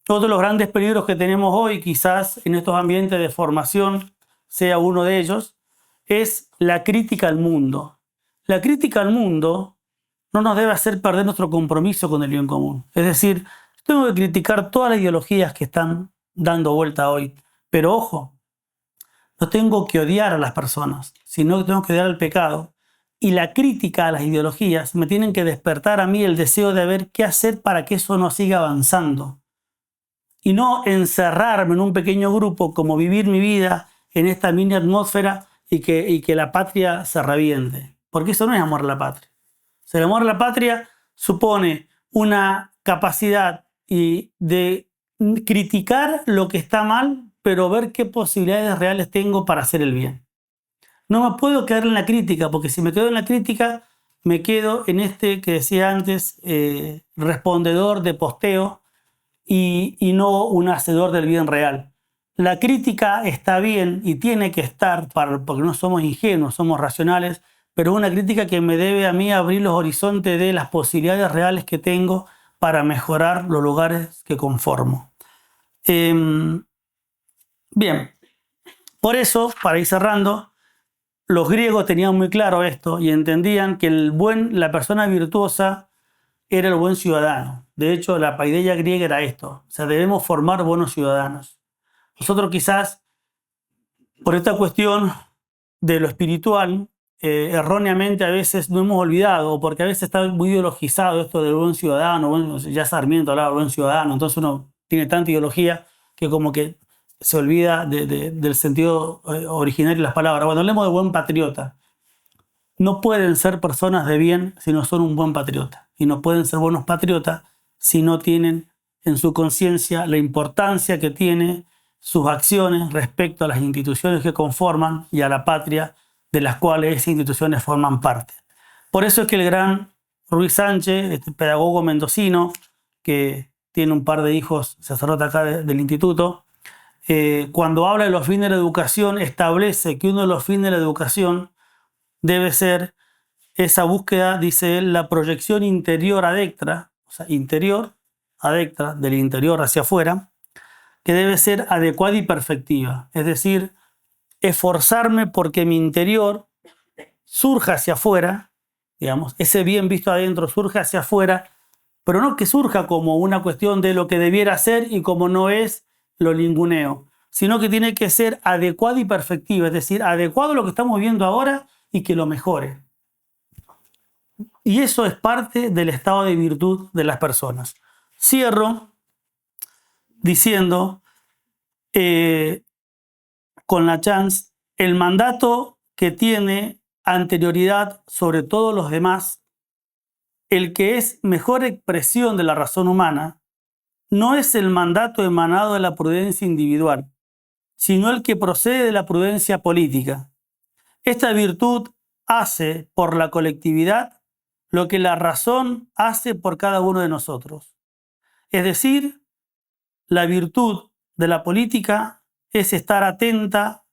Otro de los grandes peligros que tenemos hoy, quizás en estos ambientes de formación sea uno de ellos, es la crítica al mundo. La crítica al mundo no nos debe hacer perder nuestro compromiso con el bien común. Es decir, tengo que criticar todas las ideologías que están dando vuelta hoy. Pero ojo, no tengo que odiar a las personas, sino que tengo que odiar al pecado. Y la crítica a las ideologías me tienen que despertar a mí el deseo de ver qué hacer para que eso no siga avanzando. Y no encerrarme en un pequeño grupo, como vivir mi vida en esta mini atmósfera y que la patria se reviente. Porque eso no es amor a la patria. O sea, el amor a la patria supone una capacidad de criticar lo que está mal, pero ver qué posibilidades reales tengo para hacer el bien. No me puedo quedar en la crítica, porque si me quedo en la crítica, me quedo en este que decía antes, respondedor de posteo y no un hacedor del bien real. La crítica está bien y tiene que estar, porque no somos ingenuos, somos racionales, pero una crítica que me debe a mí abrir los horizontes de las posibilidades reales que tengo para mejorar los lugares que conformo. Bien, por eso, para ir cerrando, los griegos tenían muy claro esto y entendían que la persona virtuosa era el buen ciudadano. De hecho, la paideia griega era esto. O sea, debemos formar buenos ciudadanos. Nosotros quizás, por esta cuestión de lo espiritual, erróneamente a veces no hemos olvidado, o porque a veces está muy ideologizado esto del buen ciudadano. Bueno, ya Sarmiento hablaba del buen ciudadano, entonces uno tiene tanta ideología que como que se olvida del sentido originario de las palabras. Bueno, hablemos de buen patriota. No pueden ser personas de bien si no son un buen patriota. Y no pueden ser buenos patriotas si no tienen en su conciencia la importancia que tiene sus acciones respecto a las instituciones que conforman y a la patria de las cuales esas instituciones forman parte. Por eso es que el gran Ruiz Sánchez, este pedagogo mendocino, que tiene un par de hijos sacerdote acá del instituto, cuando habla de los fines de la educación, establece que uno de los fines de la educación debe ser esa búsqueda, dice él, la proyección interior adectra, o sea, interior adectra, del interior hacia afuera, que debe ser adecuada y perfectiva. Es decir, esforzarme porque mi interior surja hacia afuera, digamos, ese bien visto adentro surge hacia afuera, pero no que surja como una cuestión de lo que debiera ser y como no es, lo ninguneo, sino que tiene que ser adecuada y perfectiva, es decir, adecuado a lo que estamos viendo ahora y que lo mejore. Y eso es parte del estado de virtud de las personas. Cierro diciendo con la chance, el mandato que tiene anterioridad sobre todos los demás, el que es mejor expresión de la razón humana, no es el mandato emanado de la prudencia individual, sino el que procede de la prudencia política. Esta virtud hace por la colectividad lo que la razón hace por cada uno de nosotros. Es decir, la virtud de la política es estar atenta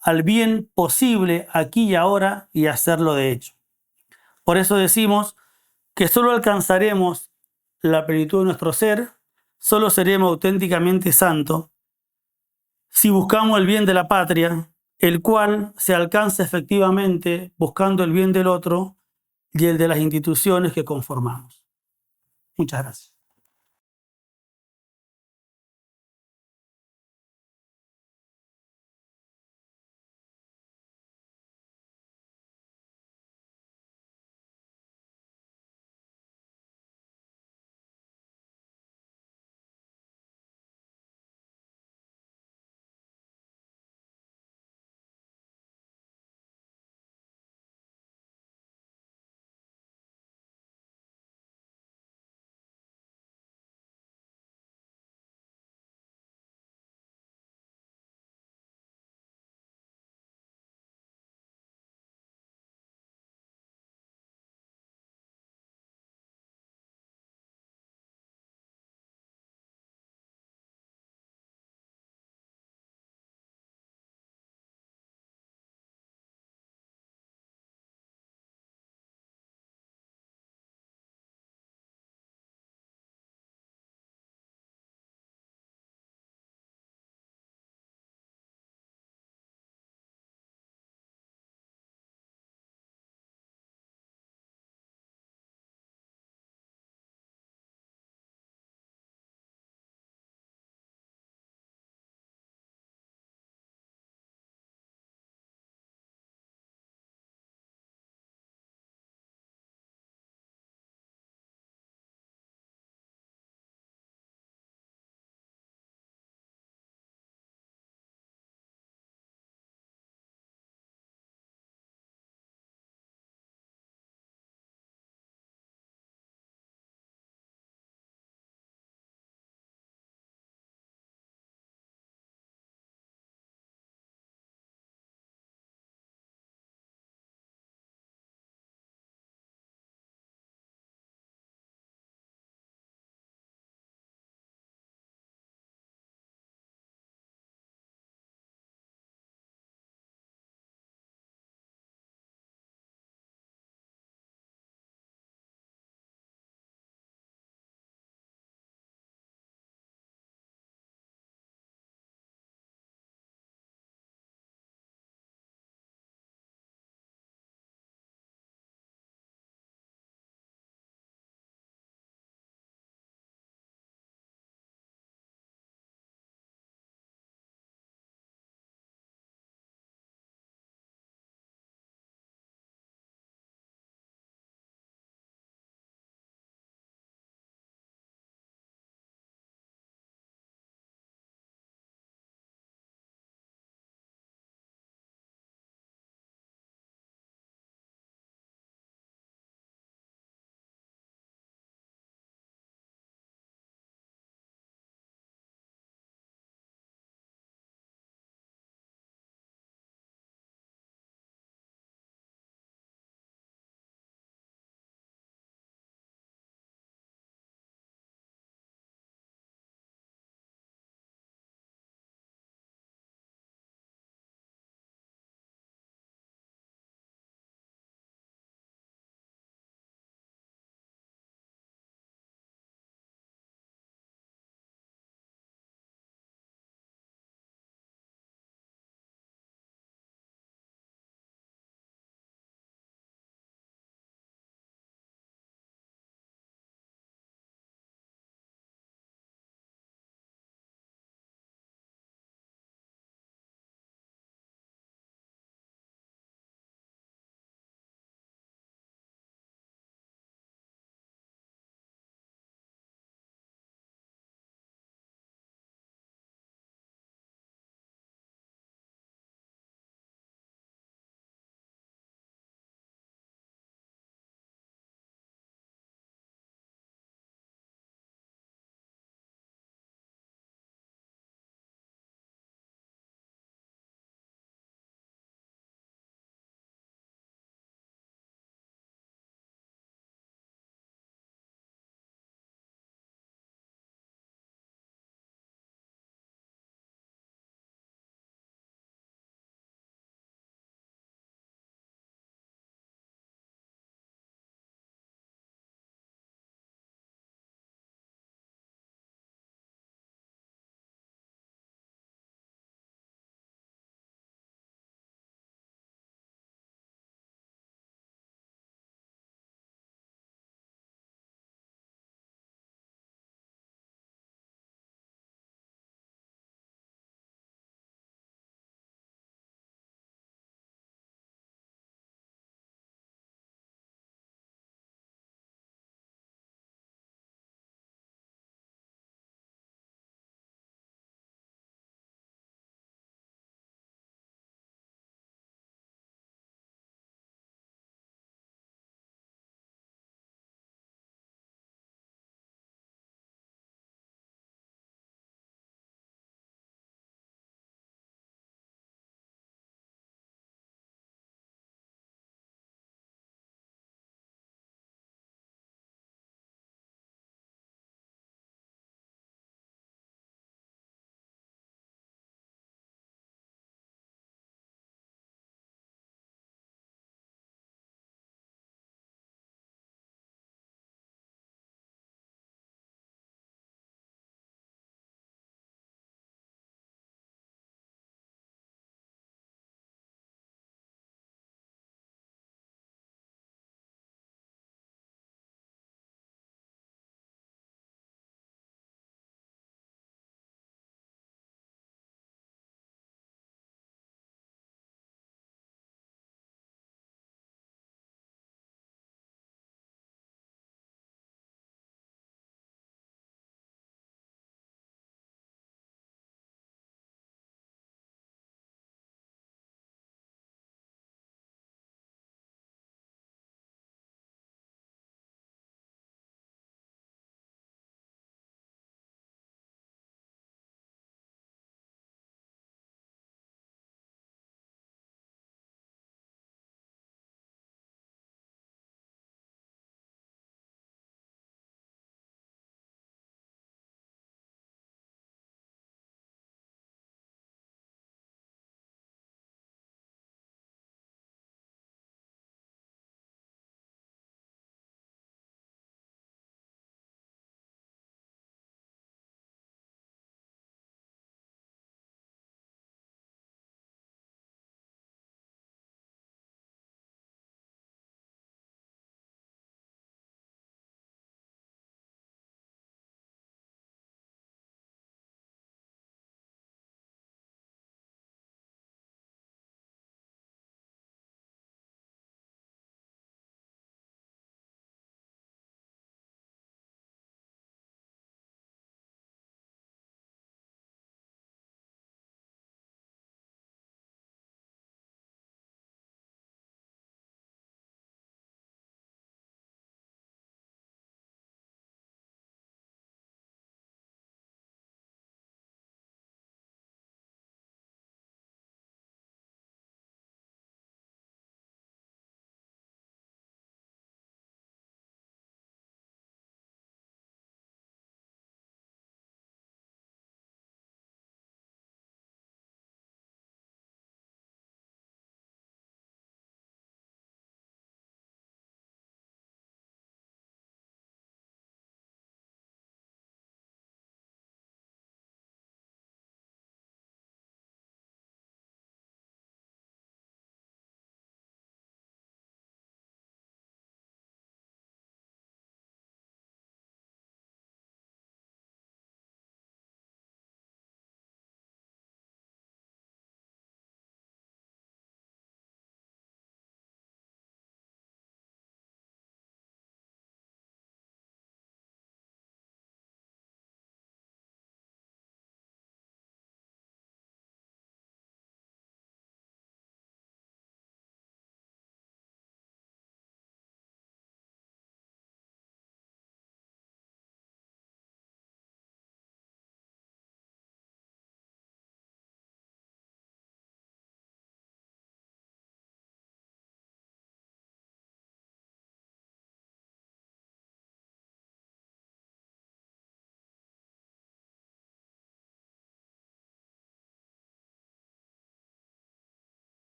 al bien posible aquí y ahora y hacerlo de hecho. Por eso decimos que solo alcanzaremos la plenitud de nuestro ser solo seremos auténticamente santos si buscamos el bien de la patria, el cual se alcanza efectivamente buscando el bien del otro y el de las instituciones que conformamos. Muchas gracias.